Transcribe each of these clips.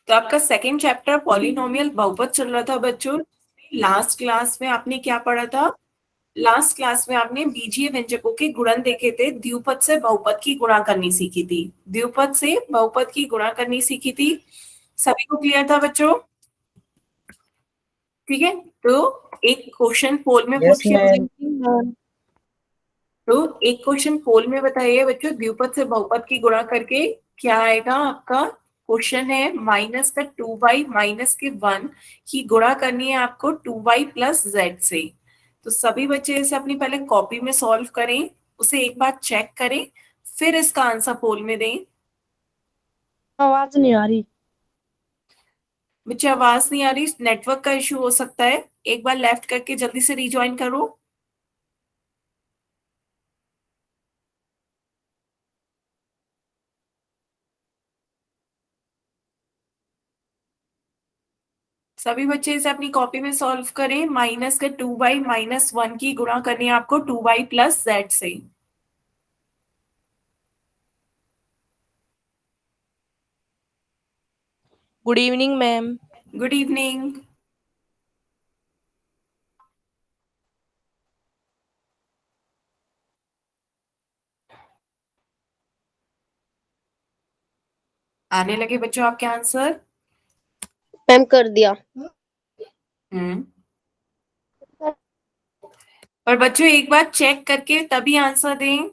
तो आपका second chapter polynomial बहुपद चल रहा था बच्चों। लास्ट क्लास में आपने क्या पढ़ा था? लास्ट क्लास में आपने बीजीय व्यंजकों के गुणन देखे थे, द्विपद से बहुपद की गुणा करनी सीखी थी, द्विपद से बहुपद की गुणा करनी सीखी थी। सभी को क्लियर था बच्चों? ठीक है, तो एक क्वेश्चन पोल में यस पूछ के मैम। तो एक क्वेश्चन पोल में बताइए बच्चों, द्विपद से बहुपद की गुणा करके क्या आएगा आपका? क्वेश्चन है माइनस का 2y माइनस के 1 की गुणा करनी है आपको 2y प्लस जेड से। तो सभी बच्चे इसे अपनी पहले कॉपी में सॉल्व करें, उसे एक बार चेक करें, फिर इसका आंसर पोल में दें। आवाज नहीं आ रही। बच्चे आवाज नहीं आ रही, नेटवर्क का इश्यू हो सकता है, एक बार लेफ्ट करके जल्दी से रिज्वाइन करो। सभी बच्चे इसे अपनी कॉपी में सॉल्व करें। माइनस का 2y माइनस 1 की गुणा करनी है आपको 2y प्लस जेड से। Good evening ma'am. Good evening. आने लगे बच्चों आपके आंसर? मैम कर दिया। हम्म, पर बच्चों एक बार चेक करके तभी आंसर दें।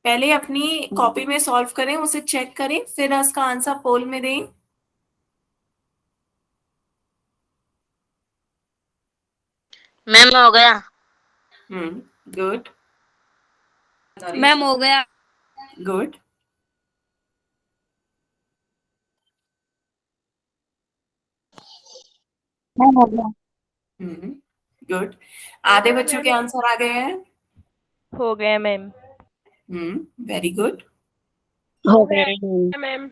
पहले अपनी कॉपी में सॉल्व करें, उसे चेक करें, फिर उसका आंसर पोल में दें। मैम हो गया। गुड। मैम हो गया। गुड। मैम हो गया। गुड। आधे बच्चों के आंसर आ गए हैं। हो गया मैम। Very good. हो गया मैम।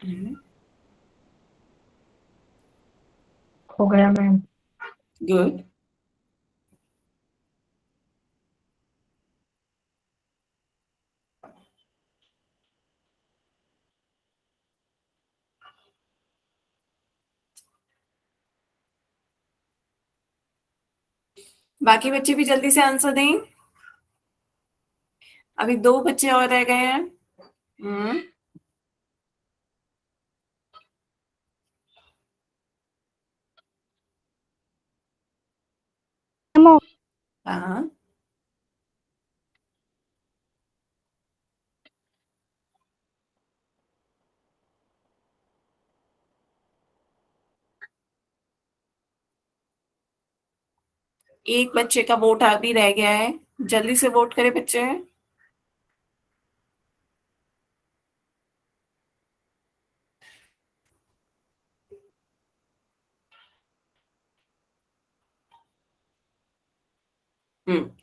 हो गया मैम। गुड। बाकी बच्चे भी जल्दी से आंसर दें, अभी 2 बच्चे और रह गए हैं। हाँ, एक बच्चे का वोट अभी रह गया है, जल्दी से वोट करें बच्चे।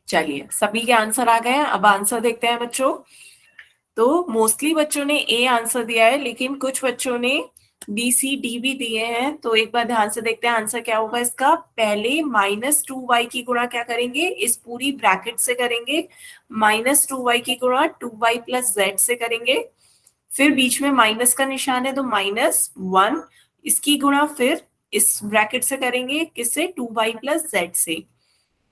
चलिए, सभी के आंसर आ गए हैं, अब आंसर देखते हैं बच्चों। तो मोस्टली बच्चों ने ए आंसर दिया है, लेकिन कुछ बच्चों ने बी सी डी भी दिए हैं। तो एक बार ध्यान से देखते हैं आंसर क्या होगा इसका। पहले -2y की गुणा क्या करेंगे, इस पूरी ब्रैकेट से करेंगे। -2y की गुणा 2y प्लस जेड से करेंगे, फिर बीच में माइनस का निशान है तो -1, इसकी गुणा फिर इस ब्रैकेट से करेंगे, किससे? 2y प्लस जेड से।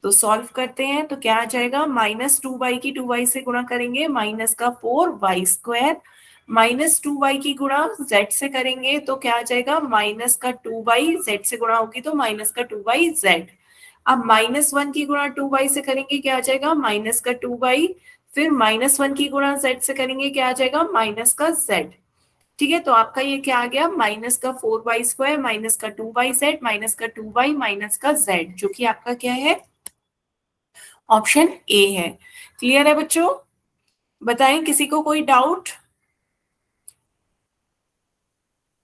तो सॉल्व करते हैं तो क्या आ जाएगा, -2y की 2y से गुणा करेंगे, माइनस का 4y², -2y की गुणा z से करेंगे तो क्या आ जाएगा, माइनस का 2y, z से गुणा होगी तो माइनस का 2y/z। अब -1 की गुणा 2y से करेंगे, क्या आ जाएगा, माइनस का 2y, फिर -1 की गुणा z से करेंगे, क्या आ जाएगा, माइनस का z। ठीक है, तो आपका ये क्या आ गया, माइनस का 4y² माइनस का 2y/z माइनस का 2y माइनस का z, जो कि आपका क्या है, ऑप्शन ए है। क्लियर है बच्चों? बताएं किसी को कोई डाउट?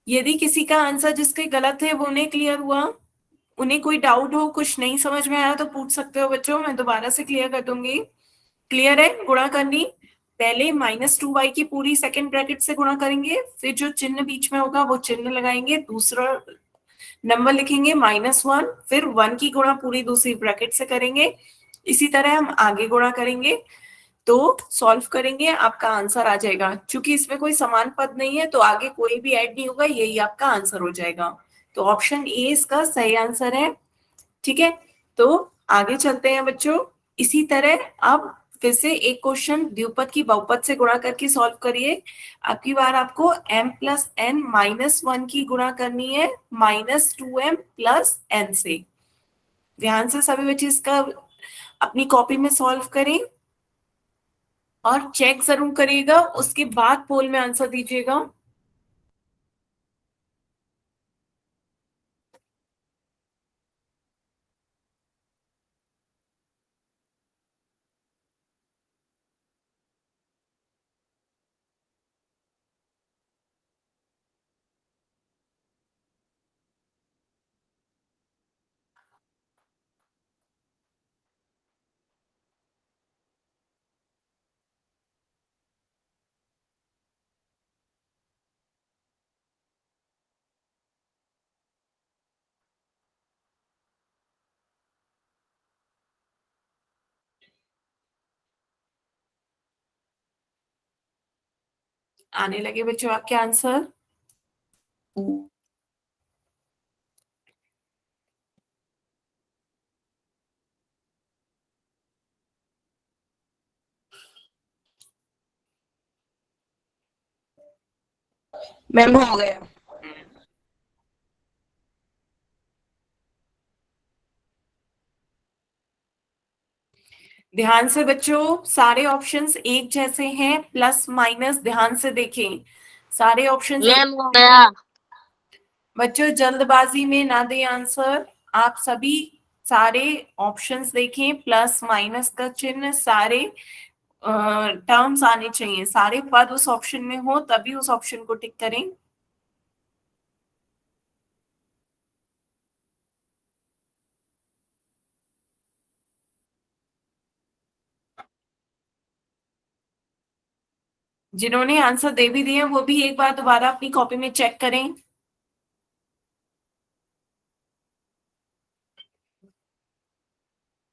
यदि किसी का आंसर जिसके गलत है वो उन्हें क्लियर हुआ, उन्हें कोई डाउट हो, कुछ नहीं समझ में आया तो पूछ सकते हो बच्चों, मैं दोबारा से क्लियर कर दूंगी। क्लियर है? गुणा करनी, पहले -2y की पूरी सेकंड ब्रैकेट से गुणा करेंगे, फिर जो चिन्ह बीच में होगा वो चिन्ह लगाएंगे, दूसरा नंबर लिखेंगे -1, फिर 1 की गुणा पूरी दूसरी ब्रैकेट से करेंगे। इसी तरह हम आगे गुणा करेंगे, तो सॉल्व करेंगे, आपका आंसर आ जाएगा। क्योंकि इसमें कोई समान पद नहीं है तो आगे कोई भी ऐड नहीं होगा, यही आपका आंसर हो जाएगा। तो ऑप्शन ए इसका सही आंसर है। ठीक है, तो आगे चलते हैं बच्चों। इसी तरह अब फिर से एक क्वेश्चन द्विपद की बहुपद से गुणा करके सॉल्व करिए। आपकी बार आपको m+n-1 की गुणा करनी है -2m+n से। ध्यान से सभी बच्चे इसका अपनी कॉपी में सॉल्व करें और चेक जरूर करिएगा, उसके बाद पोल में आंसर दीजिएगा। आने लगे बच्चों आपके आंसर। मैम हो गया। ध्यान से बच्चों, सारे ऑप्शंस एक जैसे हैं, प्लस माइनस ध्यान से देखें, सारे ऑप्शंस एक। मैम हो गया। बच्चों जल्दबाजी में ना दें आंसर, आप सभी सारे ऑप्शंस देखें, प्लस माइनस का चिन्ह, सारे टर्म्स आने चाहिए, सारे पद उस ऑप्शन में हो तभी उस ऑप्शन को टिक करें। जिन्होंने आंसर दे भी दिए वो भी एक बार दोबारा अपनी कॉपी में चेक करें।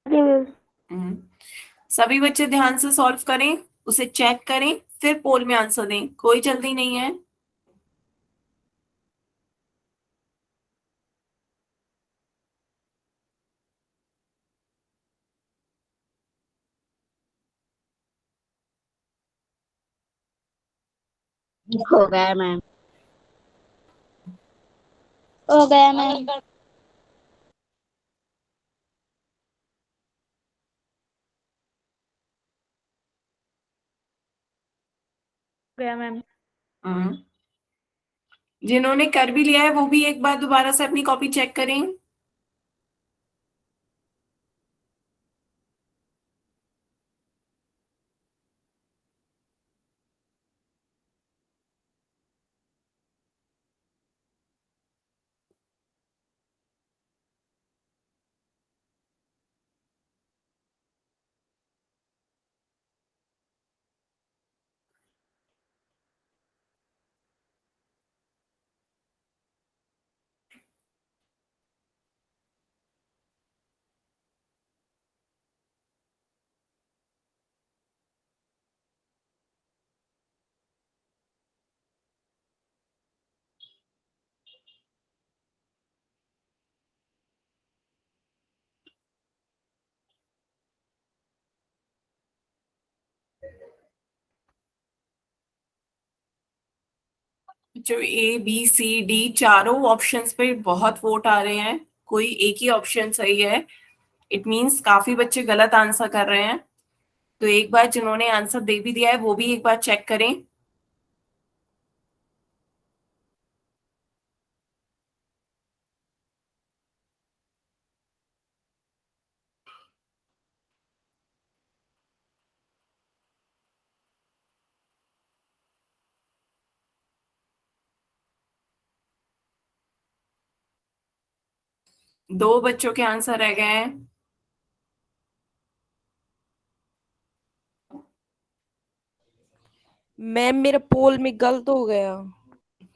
हम्म, सभी बच्चे ध्यान से सॉल्व करें, उसे चेक करें, फिर पोल में आंसर दें, कोई जल्दी नहीं है। हो गया मैम। हो गया मैम। गया मैम। हम्म, जिन्होंने कर भी लिया है वो भी एक बार दोबारा से अपनी कॉपी चेक करें। जो A B C D चारों ऑप्शंस पे बहुत वोट आ रहे हैं, कोई एक ही ऑप्शन सही है, इट मींस काफी बच्चे गलत आंसर कर रहे हैं। तो एक बार जिन्होंने आंसर दे भी दिया है वो भी एक बार चेक करें। दो बच्चों के आंसर रह गए हैं। मैम मेरा पोल में गलत हो गया।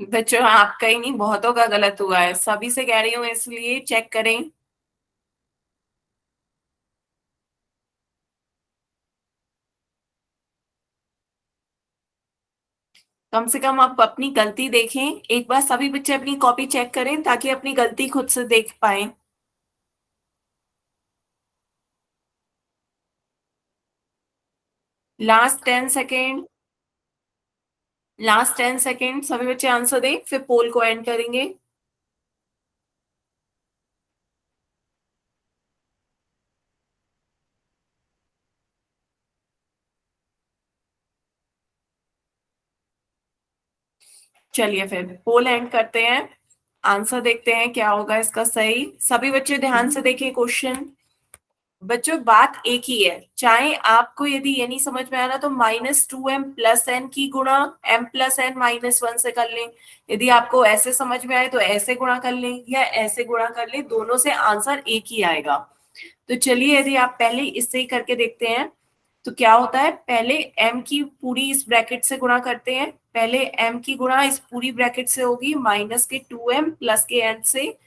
बच्चों आपका ही नहीं, बहुतों का गलत हुआ है, सभी से कह रही हूँ इसलिए चेक करें। कम से कम आप अपनी गलती देखें, एक बार सभी बच्चे अपनी कॉपी चेक करें ताकि अपनी गलती खुद से देख पाए। लास्ट 10 सेकेंड, लास्ट 10 सेकेंड, सभी बच्चे आंसर दें, फिर पोल को एंड करेंगे। चलिए फिर पोल एंड करते हैं, आंसर देखते हैं क्या होगा इसका सही। सभी बच्चे ध्यान से देखिए क्वेश्चन। बच्चों बात एक ही है, चाहे आपको यदि ये नहीं समझ में आ रहा तो -2m+n की गुणा m+n-1 से कर लें। यदि आपको ऐसे समझ में आए तो ऐसे गुणा कर लें या ऐसे गुणा कर लें, दोनों से आंसर एक ही आएगा। तो चलिए यदि आप पहले इससे ही करके देखते हैं तो क्या होता है। पहले m की पूरी इस ब्रैकेट से गुणा करते हैं, पहले m की गुणा इस पूरी ब्रैकेट से होगी -2m प्लस के n से,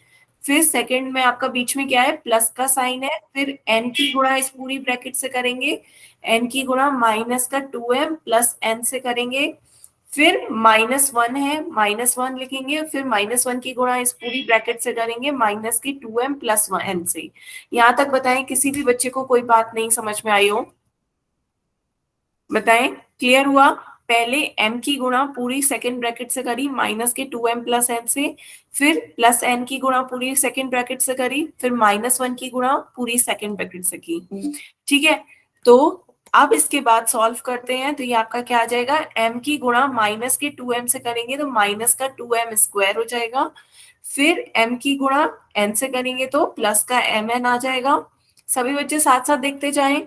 फिर सेकंड में आपका बीच में क्या है, प्लस का साइन है, फिर n की गुणा इस पूरी ब्रैकेट से करेंगे, n की गुणा -2m प्लस n से करेंगे, फिर -1 है, -1 लिखेंगे, फिर -1 की गुणा इस पूरी ब्रैकेट से करेंगे -2m प्लस n से। यहाँ तक बताएं किसी भी बच्चे को कोई बात नहीं समझ में आई हो, बताएं क्लियर हुआ। पहले m की गुणा पूरी सेकंड ब्रैकेट से करी -2m प्लस n से, फिर प्लस n की गुणा पूरी सेकंड ब्रैकेट से करी, फिर -1 की गुणा पूरी सेकंड ब्रैकेट से की। ठीक है, तो अब इसके बाद सॉल्व करते हैं, तो ये आपका क्या आ जाएगा, m की गुणा -2m से करेंगे तो -2m² हो जाएगा, फिर m की गुणा n से करेंगे तो प्लस का mn आ जाएगा। सभी बच्चे साथ साथ देखते जाएं,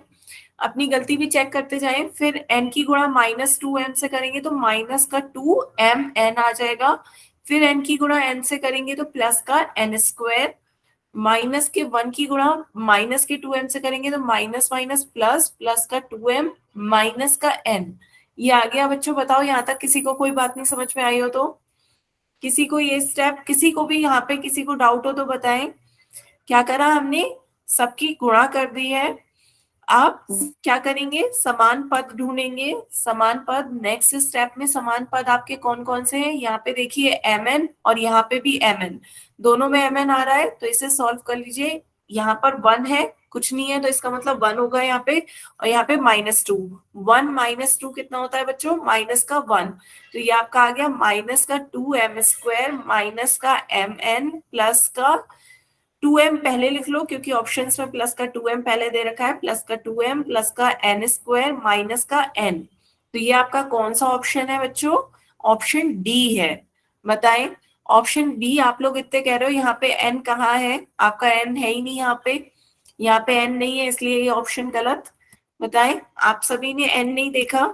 अपनी गलती भी चेक करते जाएं। फिर n की गुणा -2m से करेंगे तो -2mn आ जाएगा, फिर n की गुणा n से करेंगे तो प्लस का n², -1 की गुणा -2m से करेंगे तो माइनस माइनस प्लस, प्लस का 2m माइनस का n। ये आ गया बच्चों, बताओ यहाँ तक किसी को कोई बात नहीं समझ में आई हो तो, किसी को ये स्टेप, किसी को भी यहाँ पे किसी को डाउट हो तो बताएं। क्या करा हमने, सबकी गुणा कर दी है। आप क्या करेंगे, समान पद ढूंढेंगे, समान पद। नेक्स्ट स्टेप में समान पद आपके कौन कौन से हैं, यहाँ पे देखिए mn और यहाँ पे भी mn, दोनों में mn आ रहा है, तो इसे सॉल्व कर लीजिए। यहाँ पर 1 है, कुछ नहीं है, तो इसका मतलब 1 होगा यहाँ पे, और यहाँ पे -2, 1 -2 कितना होता है बच्चों, माइनस का 1, तो ये आपका आ गया -2m² माइनस का mn प्लस का 2m पहले लिख लो क्योंकि ऑप्शंस में प्लस का 2m पहले दे रखा है, प्लस का 2m प्लस का n² माइनस का n। तो ये आपका कौन सा ऑप्शन है बच्चों, ऑप्शन डी है। बताएं, ऑप्शन डी आप लोग इतने कह रहे हो, यहाँ पे n कहाँ है, आपका n है ही नहीं यहाँ पे, यहाँ पे n नहीं है, इसलिए ये ऑप्शन गलत। बताएं, आप सभी ने n नहीं देखा,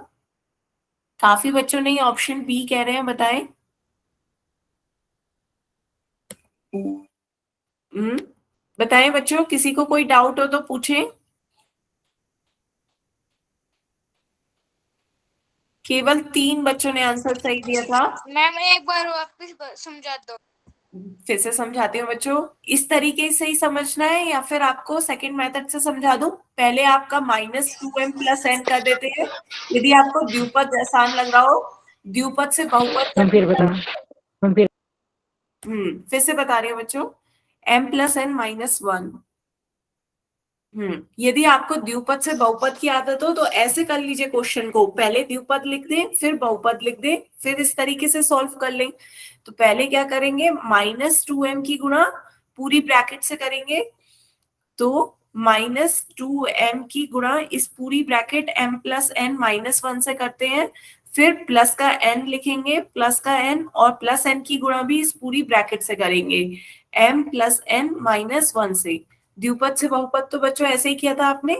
काफी बच्चों ने ऑप्शन बी कह रहे हैं, बताएं। बताएं बच्चों, किसी को कोई डाउट हो तो पूछें। केवल 3 बच्चों ने आंसर सही दिया था। मैम एक बार वापस समझा दो। फिर से समझाती हूँ बच्चों, इस तरीके से ही समझना है या फिर आपको सेकंड मेथड से समझा दूं। पहले आपका -2m प्लस n कर देते हैं, यदि आपको द्विपद आसान लग रहा हो, द्विपद से बहुपद फिर से बता रही हूँ बच्चों, m+n-1। यदि आपको द्विपद से बहुपद की आदत हो तो ऐसे कर लीजिए क्वेश्चन को, पहले द्विपद लिख दें फिर बहुपद लिख दें, फिर इस तरीके से सॉल्व कर लें। तो पहले क्या करेंगे, -2m की गुणा पूरी ब्रैकेट से करेंगे, तो -2m की गुणा इस पूरी ब्रैकेट m+n-1 से करते हैं, फिर प्लस का n लिखेंगे, प्लस का n और प्लस n की गुणा भी इस पूरी ब्रैकेट से करेंगे m+n-1 से। द्विपद से बहुपद तो बच्चों ऐसे ही किया था आपने,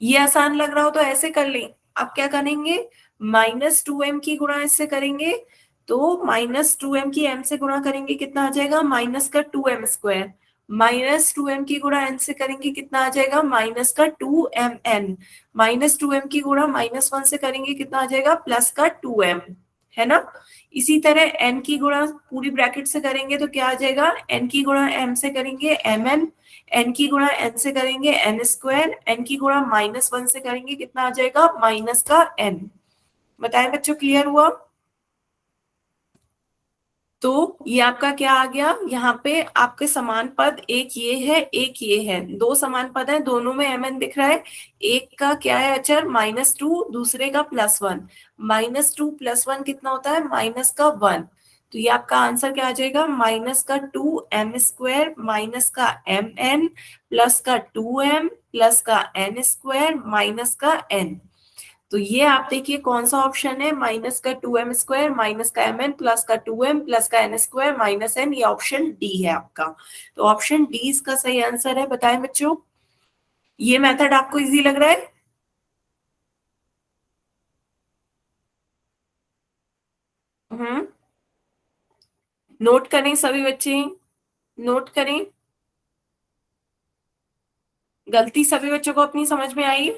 ये आसान लग रहा हो तो ऐसे कर लें। अब क्या करेंगे, -2m की गुणा इससे करेंगे, तो -2m की m से गुणा करेंगे कितना आ जाएगा, माइनस का 2m², -2m की गुणा n से करेंगे कितना आ जाएगा, माइनस का 2mn, -2m की गुणा -1 से करेंगे कितना आ जाएगा, प्लस का 2m, है ना। इसी तरह n की गुणा पूरी ब्रैकेट से करेंगे तो क्या आ जाएगा, n की गुणा m से करेंगे mn, n की गुणा n से करेंगे n², n की गुणा -1 से करेंगे कितना आ जाएगा, माइनस का n। बताएं बच्चों, क्लियर हुआ। तो ये आपका क्या आ गया, यहाँ पे आपके समान पद एक ये है एक ये है, दो समान पद है, दोनों में mn दिख रहा है। एक का क्या है अचर -2, दूसरे का +1। -2 + 1 कितना होता है, -1। तो ये आपका आंसर क्या आ जाएगा, -2m² माइनस का mn प्लस का 2m प्लस का n² माइनस का n। तो ये आप देखिए कौन सा ऑप्शन है, -2m² माइनस का mn प्लस का 2m प्लस का n² माइनस n, ये ऑप्शन डी है आपका। तो ऑप्शन डी इसका सही आंसर है। बताएं बच्चों, ये मेथड आपको इजी लग रहा है? हम्म, नोट करें सभी बच्चे, नोट करें। गलती सभी बच्चों को अपनी समझ में आई?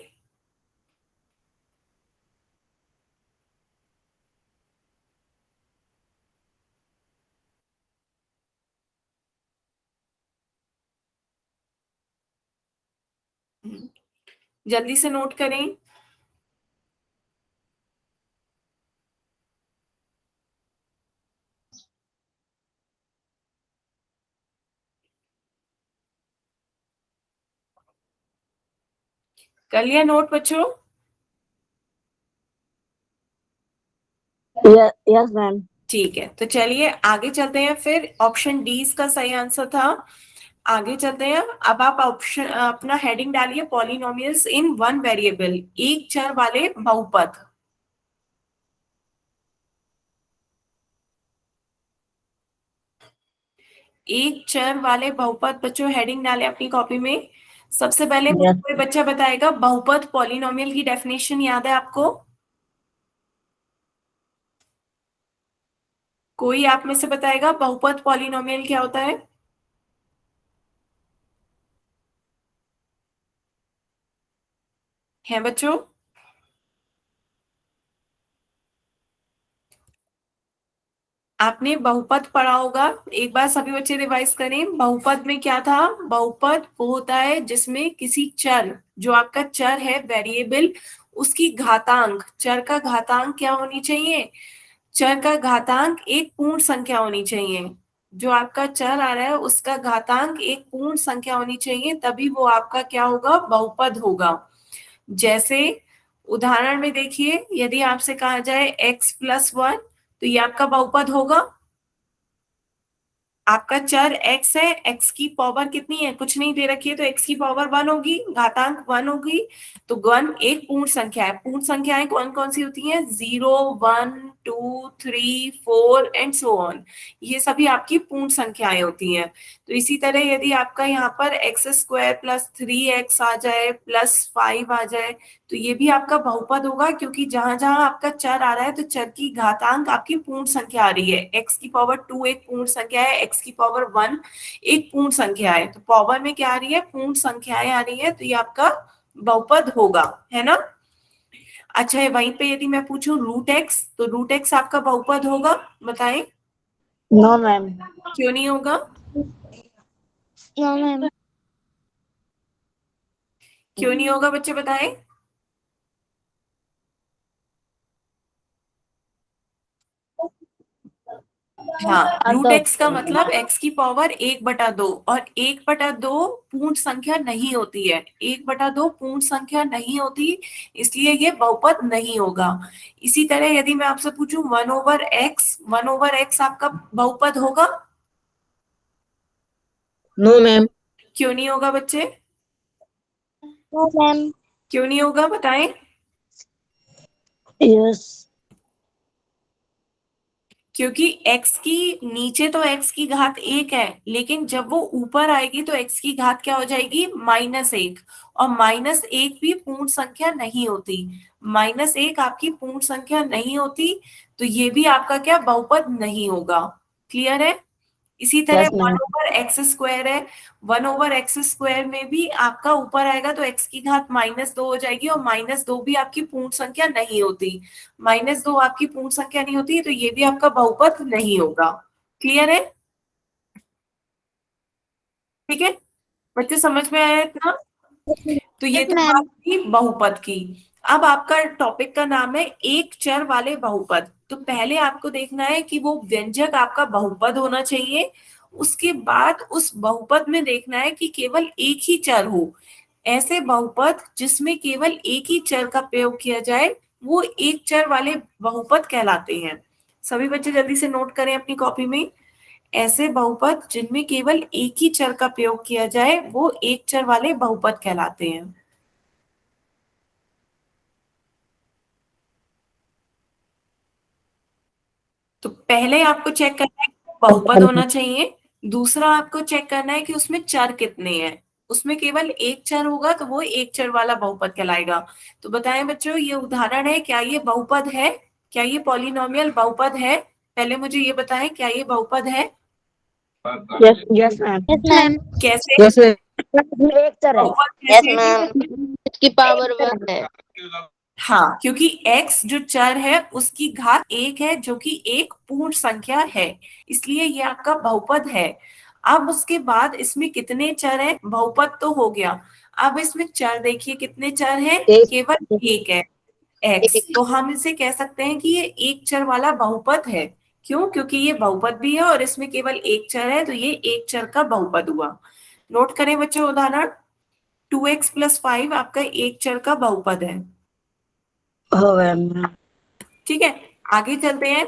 जल्दी से नोट करें। कर लिया नोट बच्चों? Yes ma'am. ठीक है, तो चलिए आगे चलते हैं फिर। ऑप्शन डी इसका सही आंसर था। आगे चलते हैं। अब आप ऑप्शन अपना हेडिंग डालिए, पॉलिनोमियल्स इन वन वेरिएबल, एक चर वाले बहुपद। एक चर वाले बहुपद बच्चों, हेडिंग डाले अपनी कॉपी में। सबसे पहले मुझे यस। कोई बच्चा बताएगा बहुपद पॉलिनोमियल की डेफिनेशन याद है आपको? कोई आप में से बताएगा बहुपद पॉलिनोमियल क्या होता है? है बच्चों? आपने बहुपद पढ़ा होगा, एक बार सभी बच्चे रिवाइज करें। बहुपद में क्या था, बहुपद वो होता है जिसमें किसी चर, जो आपका चर है वेरिएबल, उसकी घातांक, चर का घातांक क्या होनी चाहिए, चर का घातांक एक पूर्ण संख्या होनी चाहिए। जो आपका चर आ रहा है उसका घातांक एक पूर्ण संख्या होनी चाहिए, तभी वो आपका क्या होगा, बहुपद होगा। जैसे उदाहरण में देखिए, यदि आपसे कहा जाए x+1, तो ये आपका बहुपद होगा। आपका चर x है, x की पावर कितनी है, कुछ नहीं दे रखी है, तो x की पावर 1 होगी, घातांक 1 होगी। तो 1 एक पूर्ण संख्या है। पूर्ण संख्याएं कौन कौन सी होती हैं, 0, 1, 2, 3, 4 एंड सो ऑन, ये सभी आपकी पूर्ण संख्याएं होती हैं। तो इसी तरह यदि आपका यहाँ पर x² + 3x आ जाए +5 आ जाए, तो ये भी आपका बहुपद होगा, क्योंकि जहां जहां आपका चर आ रहा है तो चर की घातांक आपकी पूर्ण संख्या आ रही है। x की पावर 2 एक पूर्ण संख्या है, x की पावर 1 एक पूर्ण संख्या है, तो पावर में क्या आ रही है, पूर्ण संख्याएं आ रही है, तो ये आपका बहुपद होगा, है ना? अच्छा है, वहीं पे यदि मैं पूछूं √x, तो √x आपका बहुपद होगा? बताएं। No ma'am. क्यों नहीं होगा? No ma'am. क्यों नहीं होगा बच्चे, बताएं। हाँ, √x का मतलब x की पावर 1/2, और 1/2 पूर्ण संख्या नहीं होती है, 1/2 पूर्ण संख्या नहीं होती, इसलिए ये बहुपद नहीं होगा। इसी तरह यदि मैं आपसे पूछूं 1/x, 1/x आपका बहुपद होगा? No ma'am. क्यों नहीं होगा बच्चे? No ma'am. क्यों नहीं होगा, बताएं। यस। क्योंकि x की नीचे तो x की घात 1 है, लेकिन जब वो ऊपर आएगी तो x की घात क्या हो जाएगी, -1। और -1 भी पूर्ण संख्या नहीं होती, -1 आपकी पूर्ण संख्या नहीं होती, तो ये भी आपका क्या, बहुपद नहीं होगा। क्लियर है? इसी तरह यस मैम। 1/x² है, 1/x² में भी आपका ऊपर आएगा तो x की घात -2 हो जाएगी, और -2 भी आपकी पूर्ण संख्या नहीं होती, -2 आपकी पूर्ण संख्या नहीं होती, तो ये भी आपका बहुपद नहीं होगा। क्लियर है? ठीक है बच्चे, समझ में आया इतना? तो ये यस तो बात मैम। थी बहुपद की। अब आपका टॉपिक का नाम है एक चर वाले बहुपद। तो पहले आपको देखना है कि वो व्यंजक आपका बहुपद होना चाहिए, उसके बाद उस बहुपद में देखना है कि केवल एक ही चर हो। ऐसे बहुपद जिसमें केवल एक ही चर का प्रयोग किया जाए वो एक चर वाले बहुपद कहलाते हैं। सभी बच्चे जल्दी से नोट करें अपनी कॉपी में। ऐसे बहुपद जिनमें केवल एक ही चर का प्रयोग किया जाए वो एक चर वाले बहुपद कहलाते हैं। तो पहले आपको चेक करना है कि बहुपद होना चाहिए, दूसरा आपको चेक करना है कि उसमें चर कितने हैं। उसमें केवल एक चर होगा तो वो एक चर वाला बहुपद कहलाएगा। तो बताएं बच्चों, ये उदाहरण है, क्या ये बहुपद है? क्या ये पॉलिनोमियल बहुपद है? पहले मुझे ये बताएं, क्या ये बहुपद है? Yes, yes, ma'am. Yes, ma'am. कैसे Yes, ma'am. एक चर है. बहुपद Yes, कैसे? ma'am. इसकी पावर 1 है. हाँ, क्योंकि x जो चर है उसकी घात 1 है जो कि एक पूर्ण संख्या है, इसलिए ये आपका बहुपद है। अब उसके बाद इसमें कितने चर हैं? बहुपद तो हो गया, अब इसमें चर देखिए कितने चर हैं? एक. केवल एक है, x। तो हम इसे कह सकते हैं कि ये एक चर वाला बहुपद है। क्यों? क्योंकि ये बहुपद भी है और इसमें केवल एक चर है, तो ये एक चर का बहुपद हुआ। नोट करें बच्चों उदाहरण, 2x + 5 आपका एक चर का बहुपद है। हो गया मैम. ठीक है, आगे चलते हैं।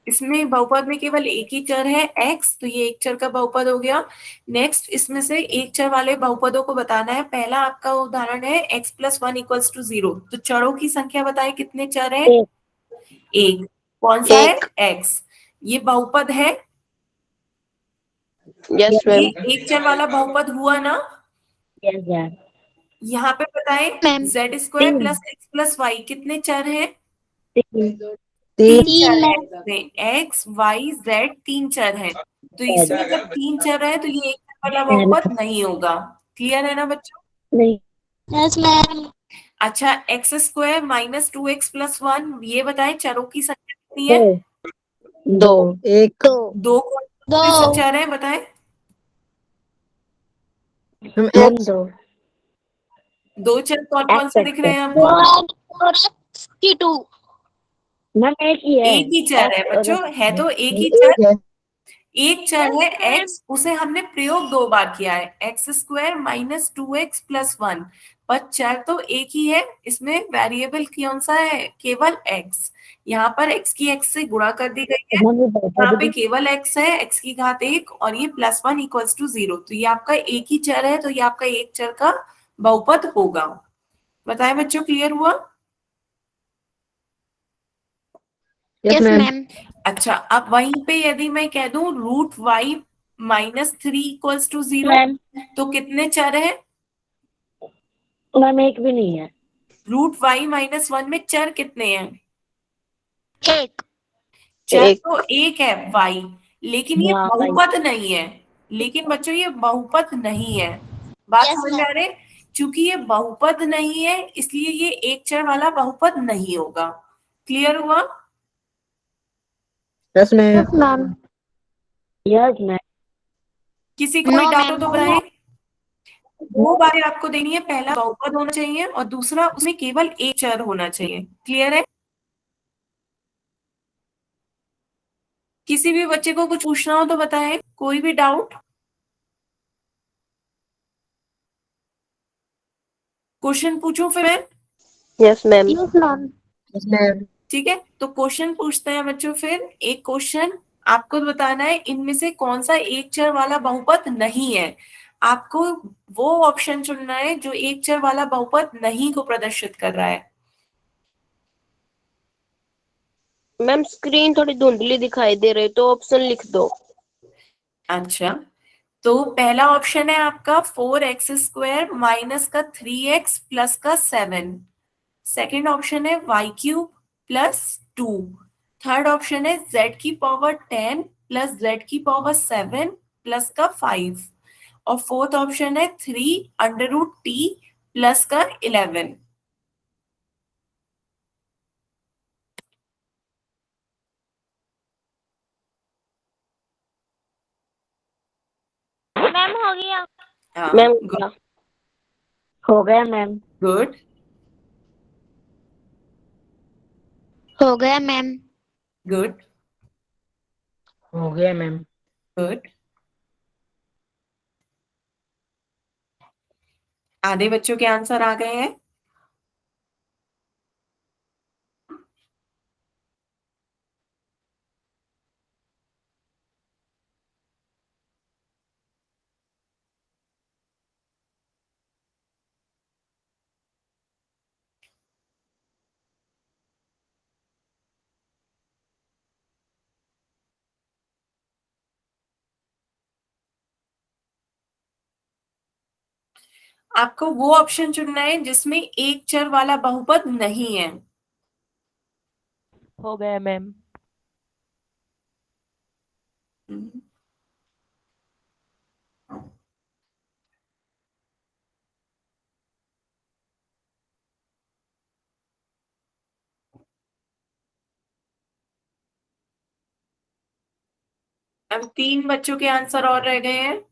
इसमें बहुपद में केवल एक ही चर है x, तो ये एक चर का बहुपद हो गया। नेक्स्ट इसमें से एक चर वाले बहुपदों को बताना है। पहला आपका उदाहरण है x + 1 = 0। तो चरों की संख्या बताएं, कितने चर हैं? एक. एक। कौन सा है? एक. x। ये बहुपद है, Yes, ये ma'am. एक चर वाला बहुपद हुआ ना? Yes, yes. यहाँ पे बताएं, Ma'am. z² तीन. + x + y कितने चर हैं? तीन. तीन तीन. चर है इसमें, x y z तीन चर हैं। तो इसमें जब तीन चर है तो ये एक चर वाला बहुपद नहीं होगा। क्लियर है ना बच्चों? नहीं. Yes, ma'am. अच्छा, x² - 2x + 1 ये बताएं चरों की संख्या कितनी दो. है? दो. एक. दो कौन से चर है बताएं? हम एक. दो. दो चर कौन कौन से दिख रहे हैं आपको? 4x2. मैम एक ही है. एक ही चर है बच्चों, है तो एक ही एक चर। है. एक चर है x, उसे हमने प्रयोग दो बार किया है, x² - 2x + 1। पर चर तो एक ही है, इसमें वेरिएबल कौन सा है? केवल x। यहाँ पर x की x से गुणा कर दी गई है, मैम ये बता यहाँ पे दीजिए. केवल x है, x की घात 1 और ये +1 = 0। तो ये आपका एक ही चर है, तो ये आपका एक चर का बहुपद होगा। बताएं बच्चों, क्लियर हुआ? Yes, Yes, ma'am. ma'am. अच्छा, अब वहीं पे यदि मैं कह दूं √y - 3 = 0, मैम. तो कितने चर है? मैम एक भी नहीं है. √y - 1 में चर कितने हैं? एक. चर एक. तो एक है y, लेकिन ये हाँ भाई. बहुपद नहीं है। लेकिन बच्चों ये बहुपद नहीं है, बात Yes, समझ में ma'am. आ रहे? चूंकि ये बहुपद नहीं है इसलिए ये एक चर वाला बहुपद नहीं होगा। क्लियर हुआ? Yes, ma'am. Yes, ma'am. Yes, ma'am. किसी को कोई No, डाउट हो ma'am. तो बताएं। दो बातें आपको देनी है, पहला बहुपद होना चाहिए और दूसरा उसमें केवल एक चर होना चाहिए। क्लियर है? किसी भी बच्चे को कुछ पूछना हो तो बताएं, कोई भी डाउट? क्वेश्चन पूछूं फिर मैं? Yes, ma'am. Yes, ma'am. Yes, ma'am. ठीक है, तो क्वेश्चन पूछते हैं बच्चों। फिर एक क्वेश्चन आपको बताना है इनमें से कौन सा एक चर वाला बहुपद नहीं है। आपको वो ऑप्शन चुनना है जो एक चर वाला बहुपद नहीं को प्रदर्शित कर रहा है। मैम स्क्रीन थोड़ी धुंधली दिखाई दे रही, तो ऑप्शन लिख दो. अच्छा, तो पहला ऑप्शन है आपका 4x² - 3x + 7। सेकेंड ऑप्शन है y³ + 2। थर्ड ऑप्शन है z⁻10 + z⁻7 + 5। और फोर्थ ऑप्शन है 3√t + 11। मैम हो गया. हाँ, मैम गुड हो गया मैम. गुड। हो गया मैम। गुड हो गया मैम। गुड। आधे बच्चों के आंसर आ गए हैं। आपको वो ऑप्शन चुनना है जिसमें एक चर वाला बहुपद नहीं है। हो गया मैम। अब 3 बच्चों के आंसर और रह गए हैं।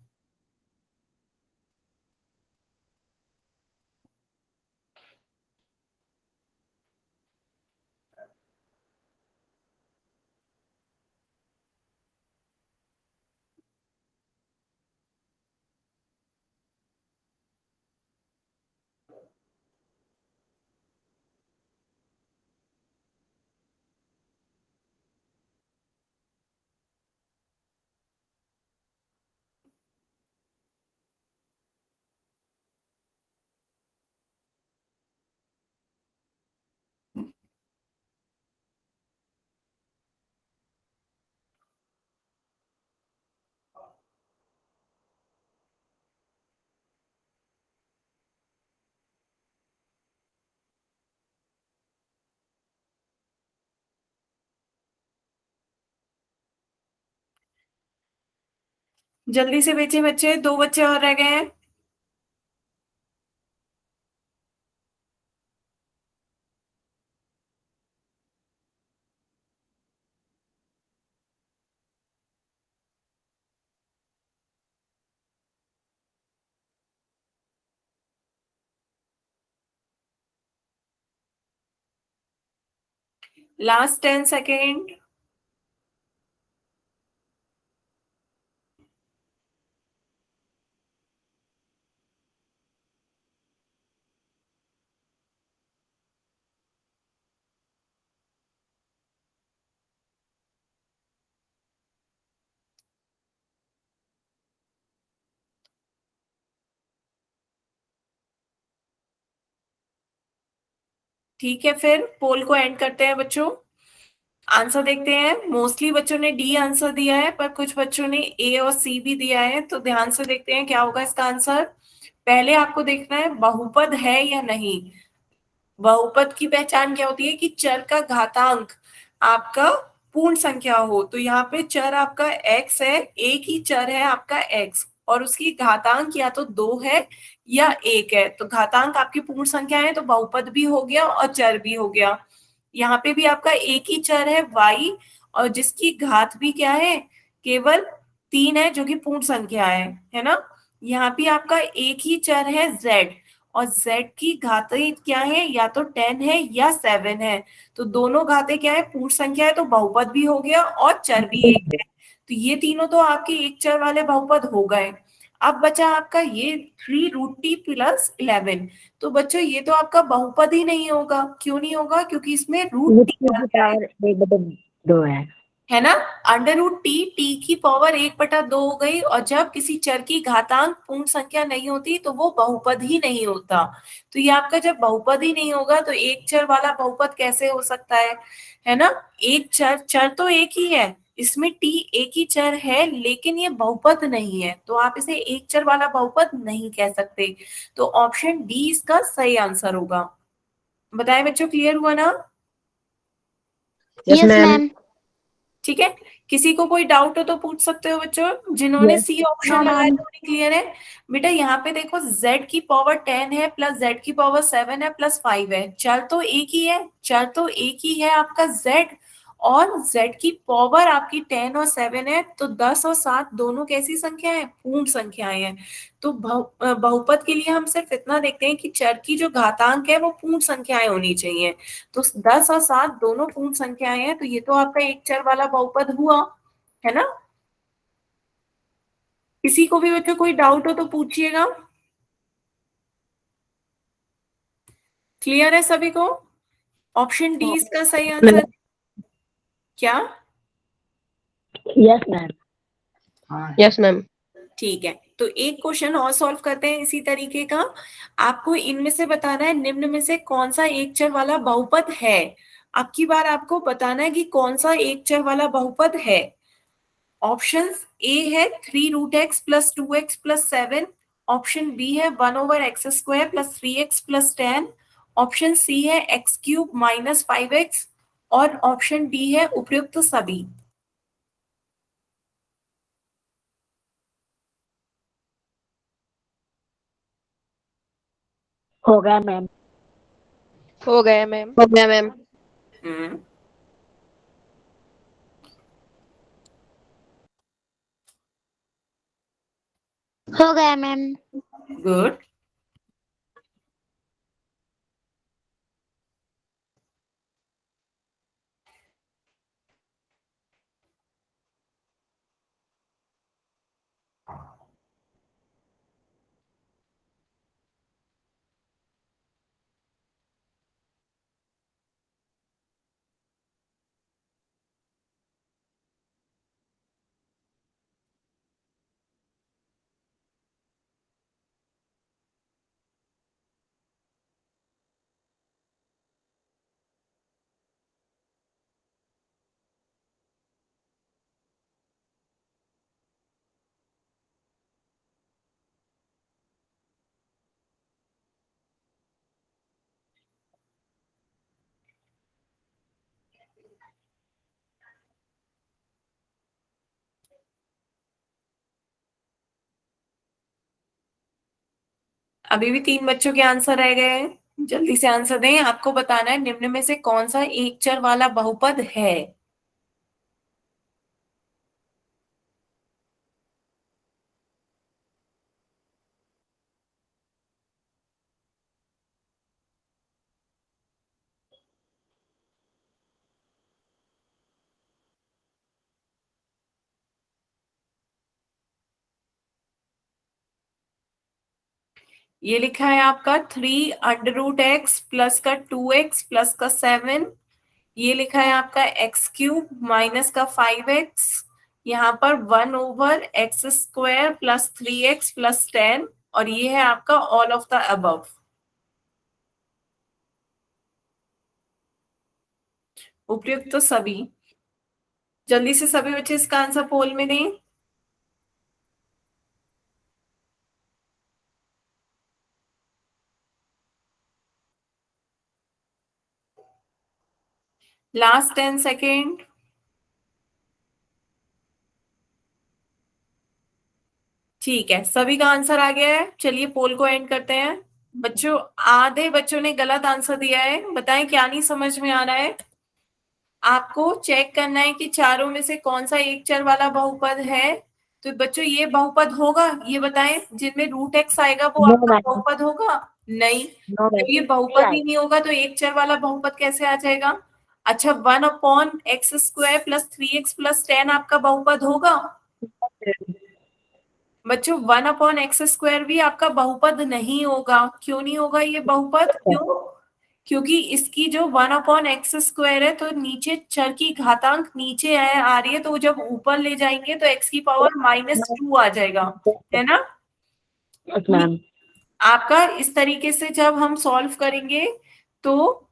जल्दी से बेचे बच्चे, 2 बच्चे और रह गए हैं। Last 10 second. ठीक है, फिर पोल को एंड करते हैं बच्चों। आंसर देखते हैं। मोस्टली बच्चों ने डी आंसर दिया है, पर कुछ बच्चों ने ए और सी भी दिया है। तो ध्यान से देखते हैं क्या होगा इसका आंसर। पहले आपको देखना है बहुपद है या नहीं। बहुपद की पहचान क्या होती है कि चर का घातांक आपका पूर्ण संख्या हो। तो यहाँ पे चर आपका x है, एक ही चर है आपका x, और उसकी घातांक या तो 2 है या 1 है। तो घातांक आपकी पूर्ण संख्या है, तो बहुपद भी हो गया और चर भी हो गया। यहाँ पे भी आपका एक ही चर है y, और जिसकी घात भी क्या है, केवल 3 है, जो कि पूर्ण संख्या है ना। यहाँ पे आपका एक ही चर है z, और z की घातें क्या है, या तो 10 है या 7 है। तो दोनों घातें क्या है, पूर्ण संख्या है, तो बहुपद भी हो गया और चर भी एक है। तो ये तीनों तो आपके एक चर वाले बहुपद हो गए। अब बचा आपका ये 3√t+11। तो बच्चों ये तो आपका बहुपद ही नहीं होगा। क्यों नहीं होगा? क्योंकि इसमें रूट टी की पावर 1/2 है ना। √t की पावर 1/2 हो गई। और जब किसी चर की घातांक पूर्ण संख्या नहीं होती तो वो बहुपद ही नहीं होता। तो ये आपका जब बहुपद ही नहीं होगा तो एक चर वाला बहुपद कैसे हो सकता है ना। एक चर चर तो एक ही है, इसमें t एक ही चर है, लेकिन ये बहुपद नहीं है, तो आप इसे एक चर वाला बहुपद नहीं कह सकते। तो ऑप्शन डी इसका सही आंसर होगा। बताएं बच्चों, क्लियर हुआ ना? Yes ma'am. ठीक है। किसी को कोई डाउट हो तो पूछ सकते हो बच्चों। जिन्होंने Yes. सी ऑप्शन लगाया था उन्हें क्लियर है। बेटा यहाँ पे देखो, z की पावर 10 है, प्लस z की पावर 7 है, प्लस 5 है। चर तो एक ही है, चर तो एक ही है आपका z, और z की पावर आपकी 10 और 7 है, तो 10 और 7 दोनों कैसी संख्या है? पूर्ण संख्याएं हैं। तो बहुपद के लिए हम सिर्फ इतना देखते हैं कि चर की जो घातांक है वो पूर्ण संख्याएं होनी चाहिए। तो 10 और 7 दोनों पूर्ण संख्याएं हैं, तो ये तो आपका एक चर वाला बहुपद हुआ, है ना? किसी को भी बच्चों कोई डाउट हो तो पूछिएगा। क्लियर है सभी को? ऑप्शन डी इसका सही आंसर क्या? Yes ma'am. हाँ यस मैम। ठीक है, तो एक क्वेश्चन और सॉल्व करते हैं इसी तरीके का। आपको इनमें से बताना है निम्न में से कौन सा एक चर वाला बहुपद है। अब की बार आपको बताना है कि कौन सा एक चर वाला बहुपद है। ऑप्शन ए है 3√x plus 2x plus 7। Option B है 1/x² plus 3x plus 10। Option C है x³ माइनस 5x। और ऑप्शन डी है उपयुक्त सभी। हो गया मैम। हो गया मैम। हो गया मैम। हम्म, हो गया मैम। गुड। अभी भी 3 बच्चों के आंसर रह गए हैं, जल्दी से आंसर दें। आपको बताना है निम्न में से कौन सा एक चर वाला बहुपद है। ये लिखा है आपका 3√x प्लस का 2x प्लस का 7। ये लिखा है आपका x³ माइनस का 5x। यहाँ पर 1/x² प्लस 3x प्लस 10। और ये है आपका ऑल ऑफ द अबव। उपयुक्त तो सभी। जल्दी से सभी बच्चे इसका आंसर पोल में दें। Last 10 second. ठीक है, सभी का आंसर आ गया है। चलिए पोल को एंड करते हैं। बच्चों, आधे बच्चों ने गलत आंसर दिया है, बताएं क्या नहीं समझ में आ रहा है। आपको चेक करना है कि चारों में से कौन सा एक चर वाला बहुपद है। तो बच्चों ये बहुपद होगा, ये बताएं, जिनमें √x आएगा वो नो आपका मैम। बहुपद होगा? नहीं। नो जब ये मैम। बहुपद ही नहीं होगा तो एक चर वाला बहुपद कैसे आ जाएगा? अच्छा, 1/x² प्लस 3x प्लस 10 आपका बहुपद होगा? बच्चों 1/x² भी आपका बहुपद नहीं होगा। क्यों नहीं होगा ये बहुपद? क्यों? क्योंकि इसकी जो 1/x² है, तो नीचे चर की घातांक नीचे आ रही है, तो जब ऊपर ले जाएंगे तो x की पावर -2 आ जाएगा, है ना? Yes ma'am. आपका इस तरीके से जब हम सॉल्व करेंगे, तो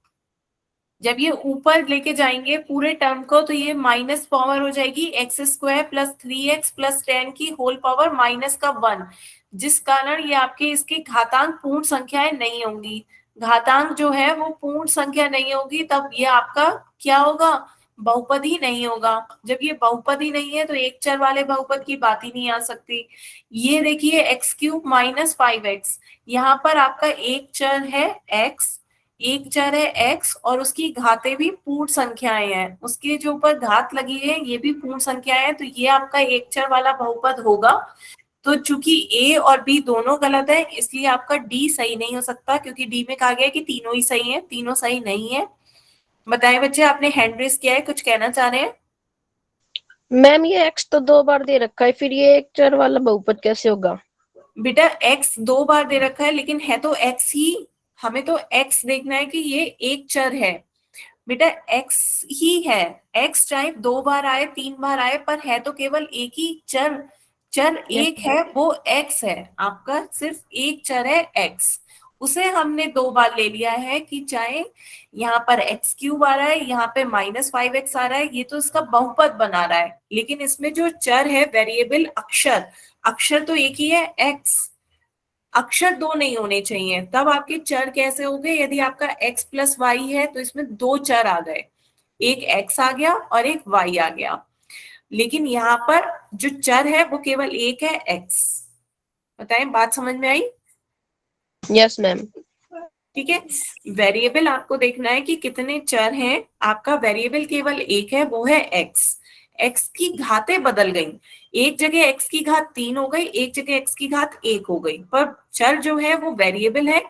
जब ये ऊपर लेके जाएंगे पूरे टर्म को, तो ये माइनस पावर हो जाएगी x² प्लस 3x प्लस 10 की होल पावर -1, जिस कारण ये आपके इसकी घातांक पूर्ण संख्याएं नहीं होंगी। घातांक जो है वो पूर्ण संख्या नहीं होगी, तब ये आपका क्या होगा? बहुपद ही नहीं होगा। जब ये बहुपद ही नहीं है तो एक चर वाले बहुपद की बात ही नहीं आ सकती। ये देखिए x³ माइनस 5x, यहाँ पर आपका एक चर है x, एक चर है x और उसकी घातें भी पूर्ण संख्याएं हैं, उसके जो ऊपर घात लगी है ये भी पूर्ण संख्याएं हैं, तो ये आपका एक चर वाला बहुपद होगा। तो चूंकि a और b दोनों गलत है इसलिए आपका d सही नहीं हो सकता, क्योंकि d में कहा गया है कि तीनों ही सही है, तीनों सही नहीं है। बताएं बच्चे, आपने हैंड रेस किया है, कुछ कहना चाह रहे हैं? मैम ये x तो 2 बार दे रखा है, फिर ये एक चर वाला बहुपद कैसे होगा? बेटा x 2 बार दे रखा है लेकिन है तो x ही, हमें तो x देखना है कि ये एक चर है। बेटा x ही है, x चाहे 2 बार आए 3 बार आए पर है तो केवल एक ही चर, चर एक है वो x है, आपका सिर्फ एक चर है x, उसे हमने 2 बार ले लिया है कि चाहे यहाँ पर x³ आ रहा है, यहाँ पे -5x आ रहा है, ये तो इसका बहुपद बना रहा है, लेकिन इसमें जो चर है वेरिएबल अक्षर, अक्षर तो एक ही है x, अक्षर 2 नहीं होने चाहिए। तब आपके चर कैसे हो गए? यदि आपका x + y है तो इसमें 2 चर आ गए, एक x आ गया और एक y आ गया, लेकिन यहाँ पर जो चर है वो केवल एक है x। बताएं, बात समझ में आई? Yes ma'am. ठीक है, वेरिएबल आपको देखना है कि कितने चर हैं, आपका वेरिएबल केवल एक है वो है x, x की घातें बदल गई, एक जगह x की घात 3 हो गई, एक जगह x की घात 1 हो गई, पर चर जो है वो वेरिएबल है।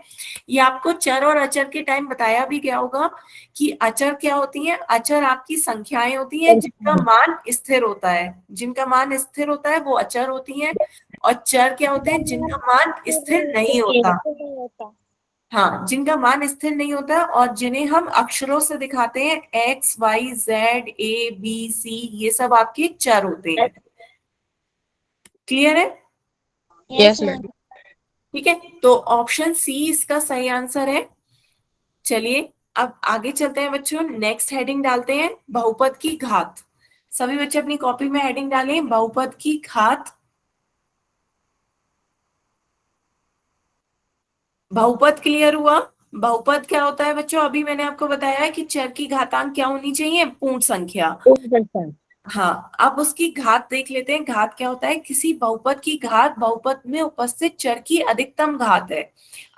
ये आपको चर और अचर के टाइम बताया भी गया होगा कि अचर क्या होती है, अचर आपकी संख्याएं होती हैं जिनका मान स्थिर होता है, जिनका मान स्थिर होता है वो अचर होती हैं, और चर क्या होते हैं जिनका मान स्थिर नहीं होता, हाँ जिनका मान स्थिर नहीं होता और जिन्हें हम अक्षरों से दिखाते हैं x y z a b c, ये सब आपके चर होते हैं। क्लियर है? Yes ma'am. ठीक है, तो ऑप्शन सी इसका सही आंसर है। चलिए अब आगे चलते हैं बच्चों, नेक्स्ट हेडिंग डालते हैं बहुपद की घात। सभी बच्चे अपनी कॉपी में हेडिंग डालें बहुपद की घात। बहुपद क्लियर हुआ? बहुपद क्या होता है बच्चों? अभी मैंने आपको बताया है कि चर की घातांक क्या होनी चाहिए? पूर्ण संख्या। हाँ, अब उसकी घात देख लेते हैं। घात क्या होता है? किसी बहुपद की घात बहुपद में उपस्थित चर की अधिकतम घात है।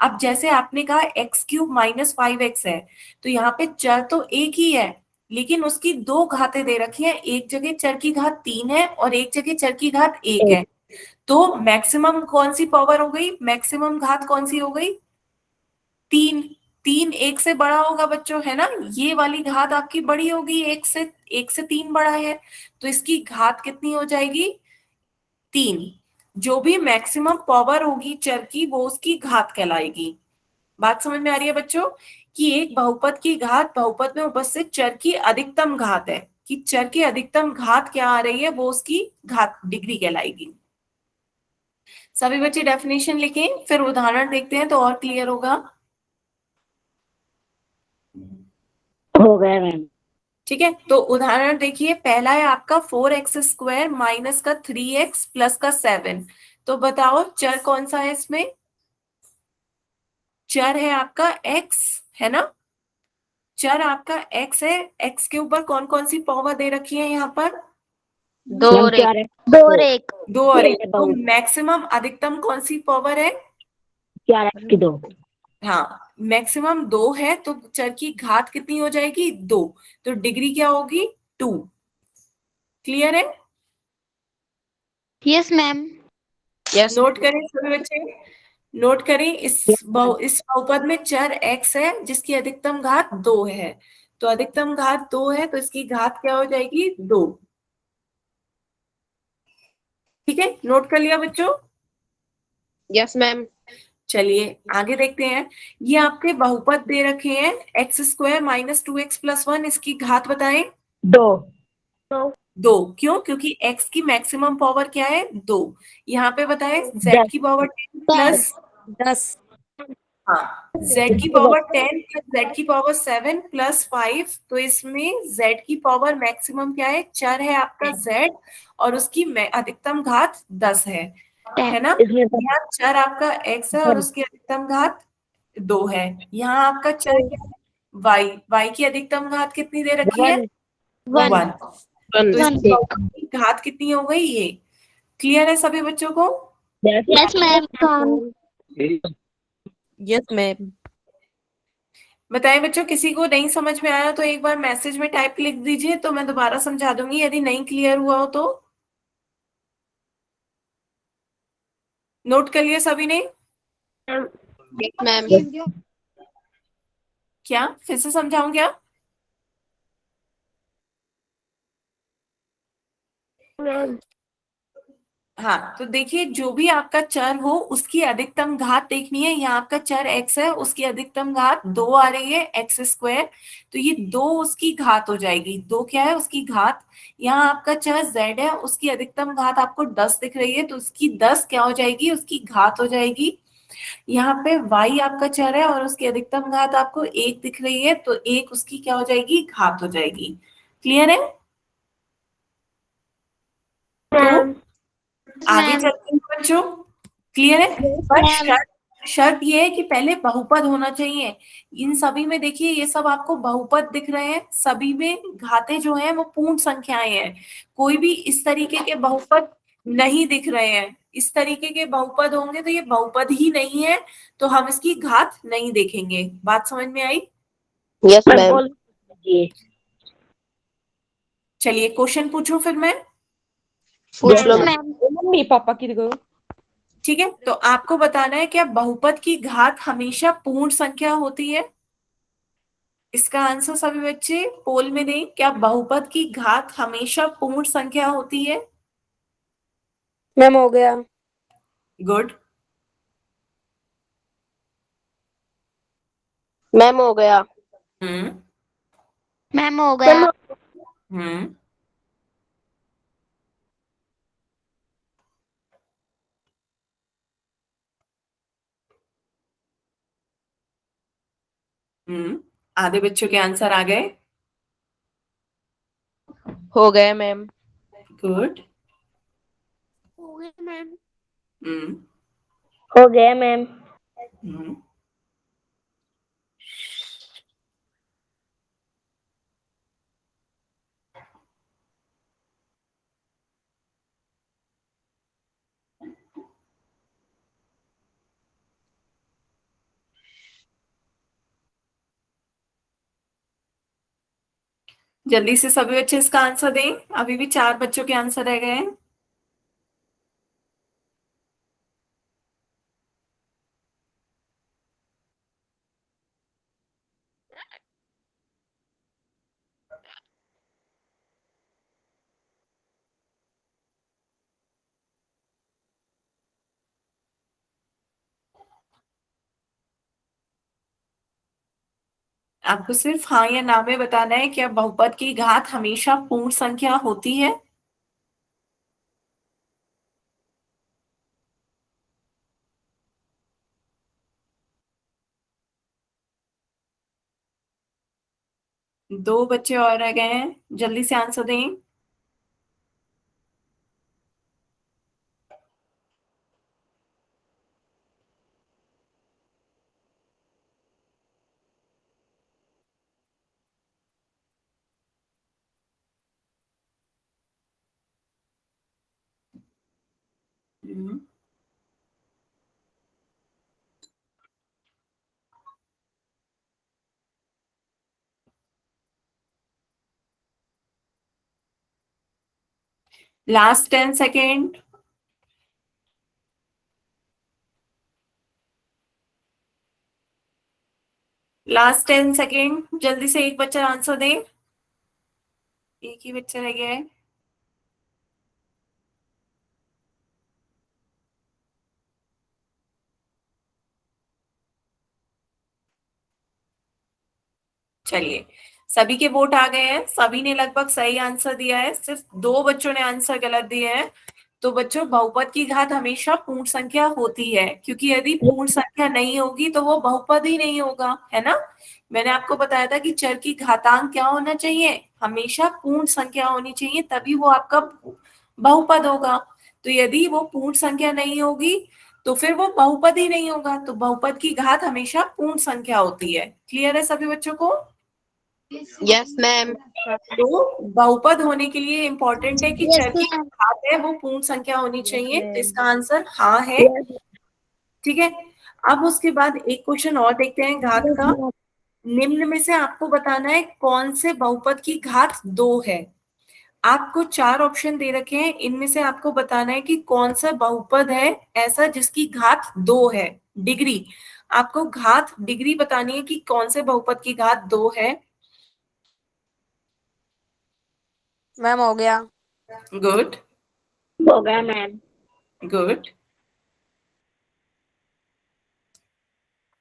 अब जैसे आपने कहा x³ - 5x है, तो यहाँ पे चर तो एक ही है लेकिन उसकी 2 घातें दे रखी है, एक जगह चर की घात 3 है और एक जगह चर की घात 1 है, तो मैक्सिमम कौन सी पावर हो गई? मैक्सिमम घात कौन सी हो गई? 3। 3 1 से बड़ा होगा बच्चों, है ना? ये वाली घात आपकी बड़ी होगी, 1 से 3 बड़ा है, तो इसकी घात कितनी हो जाएगी? 3। जो भी मैक्सिमम पावर होगी चर की वो उसकी घात कहलाएगी। बात समझ में आ रही है बच्चों कि एक बहुपद की घात बहुपद में उपस्थित चर की अधिकतम घात है, कि चर की अधिकतम घात क्या आ रही है वो उसकी घात डिग्री कहलाएगी। सभी बच्चे डेफिनेशन लिखें, फिर उदाहरण देखते हैं तो और क्लियर होगा। हो गया मैम। ठीक है, तो उदाहरण देखिए, पहला है आपका 4x² माइनस का 3x प्लस का 7। तो बताओ चर कौन सा है इसमें? चर है आपका x, है ना? चर आपका x है, x के ऊपर कौन कौन सी पावर दे रखी है यहाँ पर? 2 मैम और 1। 2 और 1। 2 और 1। तो मैक्सिमम अधिकतम कौन सी पावर है? 4x की 2। हाँ, मैक्सिमम 2 है तो चर की घात कितनी हो जाएगी? 2, तो डिग्री क्या होगी? 2। क्लियर है? Yes ma'am. यस। नोट करें सभी बच्चे, नोट करें, इस बहुपद में चर x है जिसकी अधिकतम घात 2 है, तो अधिकतम घात 2 है तो इसकी घात क्या हो जाएगी? 2। ठीक है, नोट कर लिया बच्चों? Yes ma'am. चलिए आगे देखते हैं। ये आपके बहुपद दे रखे हैं x² - 2x + 1, इसकी घात बताएं। 2। 2। क्यों? क्योंकि x की मैक्सिमम पावर क्या है? 2। यहाँ पे बताएं z की पावर 10 प्लस 10। हाँ, z की पावर 10 प्लस z की पावर 7 प्लस 5, तो इसमें z की पावर मैक्सिमम क्या है? चर है आपका z और उसकी अधिकतम घात 10 है ना? इसमें यहाँ चर आपका x है और उसकी अधिकतम घात 2 है। यहाँ आपका चर क्या है? y की अधिकतम घात कितनी दे रखी है? 1। 1। तो इसकी घात कितनी हो गई? ये क्लियर है सभी बच्चों को? Yes ma'am. Yes ma'am. बताएं बच्चों, किसी को नहीं समझ में आया तो एक बार मैसेज में टाइप लिख दीजिए, तो मैं दोबारा समझा दूंगी यदि नहीं क्लियर हुआ हो तो। नोट कर लिया सभी ने? मैम। क्या फिर से समझाऊं क्या? हाँ, तो देखिए, जो भी आपका चर हो उसकी अधिकतम घात देखनी है। यहाँ आपका चर x है, उसकी अधिकतम घात 2 आ रही है, एक्स स्क्वायर। तो ये 2 उसकी घात हो जाएगी। 2 क्या है? उसकी घात। यहाँ आपका चर z है, उसकी अधिकतम घात आपको 10 दिख रही है, तो उसकी 10 क्या हो जाएगी? उसकी घात हो जाएगी। यहाँ पे y आपका चर है और उसकी अधिकतम घात आपको 1 दिख रही है, तो 1 उसकी क्या हो जाएगी? घात हो जाएगी। क्लियर है? तो आगे मैम। चलते हैं बच्चों। क्लियर है? पर मैम। शर्त ये है कि पहले बहुपद होना चाहिए। इन सभी में देखिए, ये सब आपको बहुपद दिख रहे हैं, सभी में घातें जो हैं वो पूर्ण संख्याएं हैं। कोई भी इस तरीके के बहुपद नहीं दिख रहे हैं। इस तरीके के बहुपद होंगे तो ये बहुपद ही नहीं है, तो हम इसकी घात नहीं देखेंगे। बात समझ में आई? Yes ma'am ma'am. कॉल कीजिए। चलिए क्वेश्चन पूछूं फिर मैं। पूछ लो Yes, मैम। मैम। मम्मी पापा की गयो। ठीक है, तो आपको बताना है क्या बहुपद की घात हमेशा पूर्ण संख्या होती है? इसका आंसर सभी बच्चे पोल में दें। क्या बहुपद की घात हमेशा पूर्ण संख्या होती है? मैम हो गया। गुड। मैम हो गया। हम्म। मैम हो गया। हम्म। हम्म। आधे बच्चों के आंसर आ गए। हो गया मैम। गुड। हो गया मैम। हम्म। हो गया मैम। हम्म। जल्दी से सभी बच्चे इसका आंसर दें, अभी भी 4 बच्चों के आंसर रह गए हैं। आपको सिर्फ हाँ या ना में बताना है, क्या बहुपद की घात हमेशा पूर्ण संख्या होती है? दो बच्चे और रह गए हैं, जल्दी से आंसर दें। Last 10 second. लास्ट 10 सेकेंड, जल्दी से एक बच्चा आंसर दे। एक ही बच्चा रह गया है। चलिए, सभी के वोट आ गए हैं, सभी ने लगभग सही आंसर दिया है, सिर्फ 2 बच्चों ने आंसर गलत दिए हैं। तो बच्चों, बहुपद की घात हमेशा पूर्ण संख्या होती है, क्योंकि यदि पूर्ण संख्या नहीं होगी तो वो बहुपद ही नहीं होगा, है ना? मैंने आपको बताया था कि चर की घातांक क्या होना चाहिए? हमेशा पूर्ण संख्या होनी चाहिए, तभी वो आपका बहुपद होगा। तो यदि वो पूर्ण संख्या नहीं होगी तो फिर वो बहुपद ही नहीं होगा। तो बहुपद की घात हमेशा पूर्ण संख्या होती है। क्लियर है सभी बच्चों को? Yes ma'am. तो बहुपद होने के लिए इंपॉर्टेंट है कि यस चर की मैम। घात है वो पूर्ण संख्या होनी चाहिए। तो इसका आंसर हाँ है। ठीक है, अब उसके बाद एक क्वेश्चन और देखते हैं घात का। निम्न में से आपको बताना है कौन से बहुपद की घात 2 है। आपको 4 ऑप्शन दे रखे हैं, इनमें से आपको बताना है कि कौन सा बहुपद है ऐसा जिसकी घात 2 है। डिग्री, आपको घात डिग्री बतानी है कि कौन से बहुपद की घात 2 है। मैम हो गया। गुड, हो गया मैम। गुड।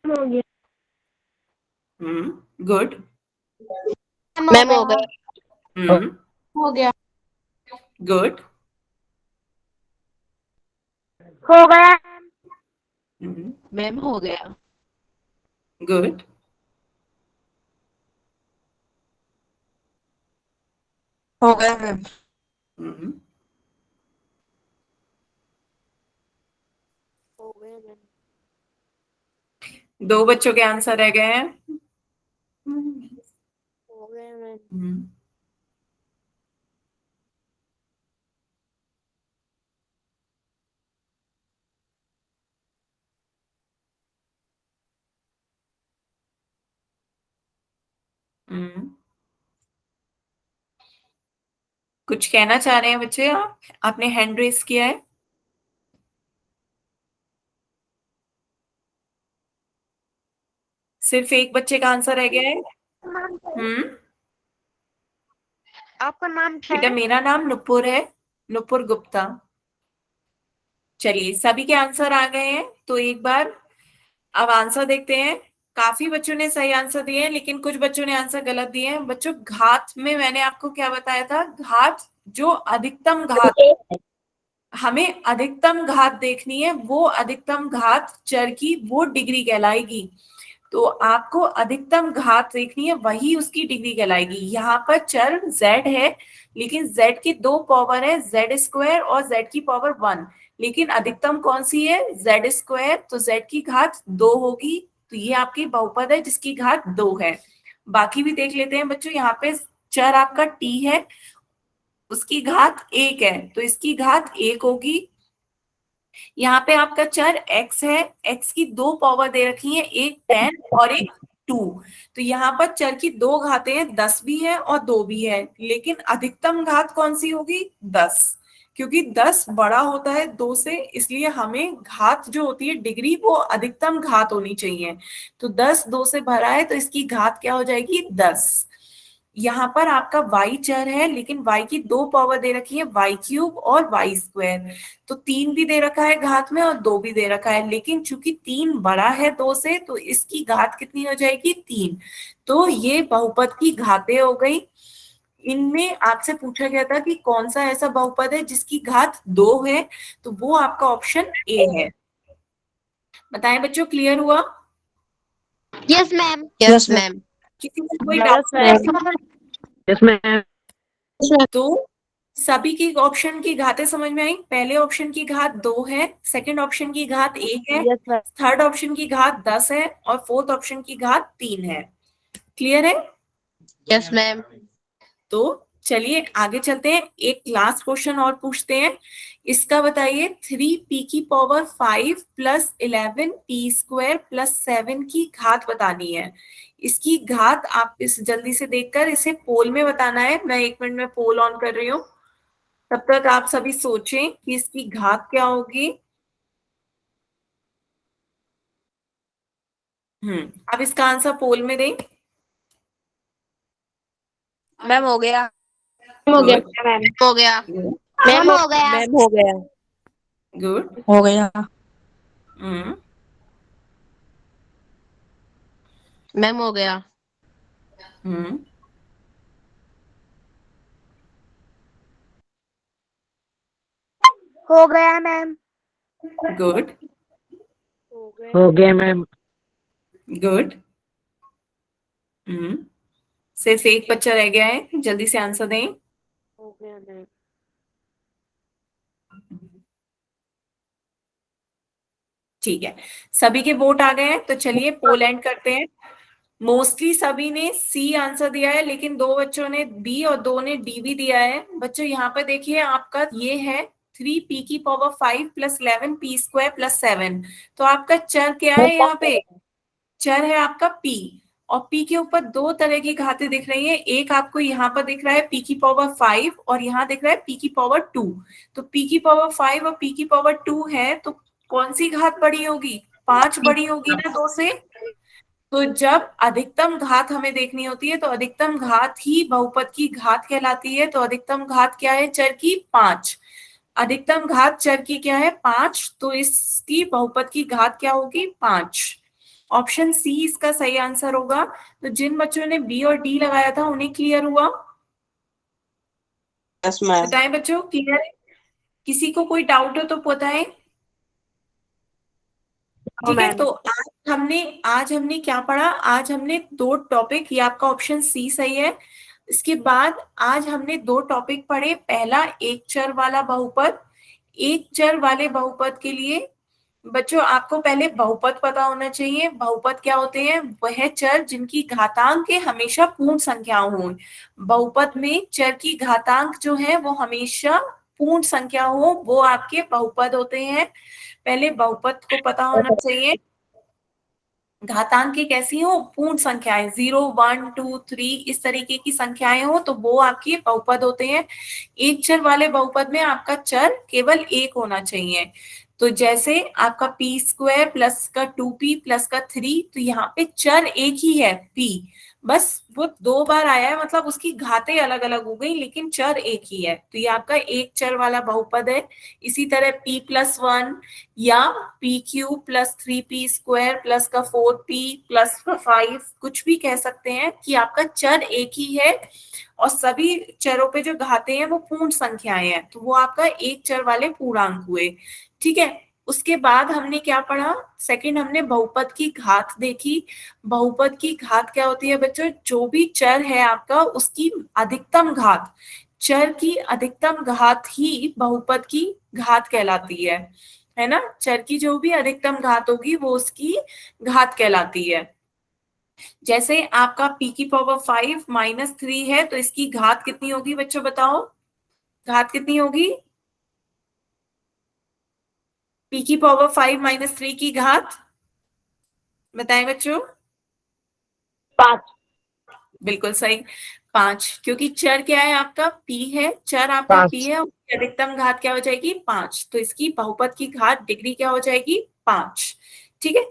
हो गया। गुड। मैम हो गया। हो गया। गुड। हो गया। मैम हो गया। गुड। हो गया मैम। हो गया मैम। 2 बच्चों के आंसर रह गए हैं। हो गया मैम। कुछ कहना चाह रहे हैं बच्चे आप? आपने हैंड रेस किया है। सिर्फ एक बच्चे का आंसर रह गया है। आपका नाम क्या बेटा है? मेरा नाम नुपुर है, नुपुर गुप्ता। चलिए सभी के आंसर आ गए हैं, तो एक बार अब आंसर देखते हैं। काफी बच्चों ने सही आंसर दिए हैं, लेकिन कुछ बच्चों ने आंसर गलत दिए हैं। बच्चों घात में मैंने आपको क्या बताया था? घात जो अधिकतम घात, हमें अधिकतम घात देखनी है, वो अधिकतम घात चर की वो डिग्री कहलाएगी। तो आपको अधिकतम घात देखनी है, वही उसकी डिग्री कहलाएगी। यहाँ पर चर z है, लेकिन z की 2 पावर है, z स्क्वायर और z की पावर 1, लेकिन अधिकतम कौन सी है? z स्क्वायर, तो z की घात 2 होगी। तो ये आपकी बहुपद है जिसकी घात 2 है। बाकी भी देख लेते हैं बच्चों। यहाँ पे चर आपका t है, उसकी घात 1 है, तो इसकी घात 1 होगी। यहाँ पे आपका चर x है, x की 2 पावर दे रखी है, एक 10 और एक 2। तो यहाँ पर चर की 2 घातें हैं, 10 भी है और 2 भी है, लेकिन अधिकतम घात कौन सी होगी? 10, क्योंकि 10 बड़ा होता है 2 से, इसलिए हमें घात जो होती है डिग्री वो अधिकतम घात होनी चाहिए। तो 10 2 से भरा है, तो इसकी घात क्या हो जाएगी? 10। यहाँ पर आपका y चर है, लेकिन y की 2 पावर दे रखी है, y क्यूब और y स्क्वायर। तो 3 भी दे रखा है घात में और 2 भी दे रखा है, लेकिन चूंकि 3 बड़ा है 2 से, तो इसकी घात कितनी हो जाएगी? 3। तो ये बहुपद की घातें हो गई। इनमें आपसे पूछा गया था कि कौन सा ऐसा बहुपद है जिसकी घात 2 है, तो वो आपका ऑप्शन ए है। बताएं बच्चों, क्लियर हुआ? Yes ma'am. Yes ma'am. किसी को कोई डाउट? Yes ma'am. तो सभी की ऑप्शन की घातें समझ में आई। पहले ऑप्शन की घात 2 है, सेकंड ऑप्शन की घात 1 है, यस मैम। थर्ड ऑप्शन की घात 10 है और फोर्थ ऑप्शन की घात 3 है। क्लियर है? Yes ma'am. तो चलिए आगे चलते हैं, एक लास्ट क्वेश्चन और पूछते हैं। इसका बताइए, 3p की power 5 plus 11 p square plus 7 की घात बतानी है। इसकी घात आप इस जल्दी से देखकर इसे पोल में बताना है। मैं 1 मिनट में पोल ऑन कर रही हूँ, तब तक आप सभी सोचें कि इसकी घात क्या होगी। अब इसका आंसर पोल में दें। मैम हो गया। हो गया गुड, मैम। हो गया। मैम हो गया। मैम हो गया। गुड। हो गया। मैम हो गया। हो गया मैम। गुड, हो गया मैम। गुड। सिर्फ एक बच्चा रह गया है, जल्दी से आंसर दें। हो गया मैम। ठीक है, सभी के वोट आ गए हैं, तो चलिए पोल एंड करते हैं। मोस्टली सभी ने सी आंसर दिया है, लेकिन 2 बच्चों ने बी और 2 ने डी भी दिया है। बच्चों यहाँ पर देखिए, आपका ये है 3p की power 5 plus 11 p square plus 7। तो आपका चर क्या है? यहाँ पे चर है आपका p, और p के ऊपर दो तरह की घातें दिख रही है। एक आपको यहाँ पर दिख रहा है p की पावर 5 और यहाँ दिख रहा है p की पावर 2। तो p की पावर 5 और p की पावर 2 है, तो कौन सी घात बड़ी होगी? 5 बड़ी होगी ना 2 से। तो जब अधिकतम घात हमें देखनी होती है तो अधिकतम घात ही बहुपद की घात कहलाती है। तो अधिकतम घात क्या है चर की? 5। अधिकतम घात चर की क्या है? 5। तो इसकी बहुपद की घात क्या होगी? 5। ऑप्शन सी इसका सही आंसर होगा। तो जिन बच्चों ने बी और डी लगाया था उन्हें क्लियर हुआ? Yes ma'am. बताएं बच्चों, क्लियर है? किसी को कोई डाउट हो तो बताएं। ठीक है, तो आज हमने क्या पढ़ा? आज हमने दो टॉपिक, ये आपका ऑप्शन सी सही है। इसके बाद आज हमने दो टॉपिक पढ़े। पहला, एक चर वाला बहुपद। एक चर वाले बहुपद के लिए बच्चों आपको पहले बहुपद पता होना चाहिए। बहुपद क्या होते हैं? वह चर जिनकी घातांक हमेशा पूर्ण संख्या हो। बहुपद में चर की घातांक जो है वो हमेशा पूर्ण संख्या हो, वो आपके बहुपद होते हैं। पहले बहुपद को पता होना चाहिए। घातांक की कैसी हो? पूर्ण संख्याएं, 0 1 2 3 इस तरीके की संख्याएं हो तो वो आपके बहुपद होते हैं। एक चर वाले बहुपद में आपका चर केवल एक होना चाहिए। तो जैसे आपका p स्क्वायर प्लस का 2p प्लस का 3, तो यहाँ पे चर एक ही है p, बस वो दो बार आया है, मतलब उसकी घातें अलग अलग हो गई लेकिन चर एक ही है। तो ये आपका एक चर वाला बहुपद है। इसी तरह p+1 या pq plus 3p square plus का 4p प्लस 5 कुछ भी कह सकते हैं कि आपका चर एक ही है और सभी चरों पे जो घातें हैं वो पूर्ण संख्याएं हैं, तो वो आपका एक चर वाले पूर्णांक हुए। ठीक है, उसके बाद हमने क्या पढ़ा? सेकंड, हमने बहुपद की घात देखी। बहुपद की घात क्या होती है बच्चों? जो भी चर है आपका उसकी अधिकतम घात, चर की अधिकतम घात ही बहुपद की घात कहलाती है ना। चर की जो भी अधिकतम घात होगी वो उसकी घात कहलाती है। जैसे आपका p की पावर 5 माइनस 3 है तो इसकी घात कितनी होगी बच्चों? बताओ, घात कितनी होगी? p की पावर 5 माइनस 3 की घात बताएं बच्चों। 5। बिल्कुल सही, 5। क्योंकि चर क्या है आपका? p है, चर आपका 5। p है, उसकी अधिकतम घात क्या हो जाएगी? 5। तो इसकी बहुपद की घात डिग्री क्या हो जाएगी? 5। ठीक है,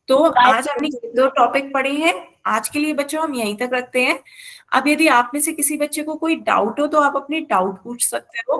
तो आज हमने दो टॉपिक पढ़े हैं। आज के लिए बच्चों हम यहीं तक रखते हैं। अब यदि आप में से किसी बच्चे को कोई डाउट हो तो आप अपने डाउट पूछ सकते हो।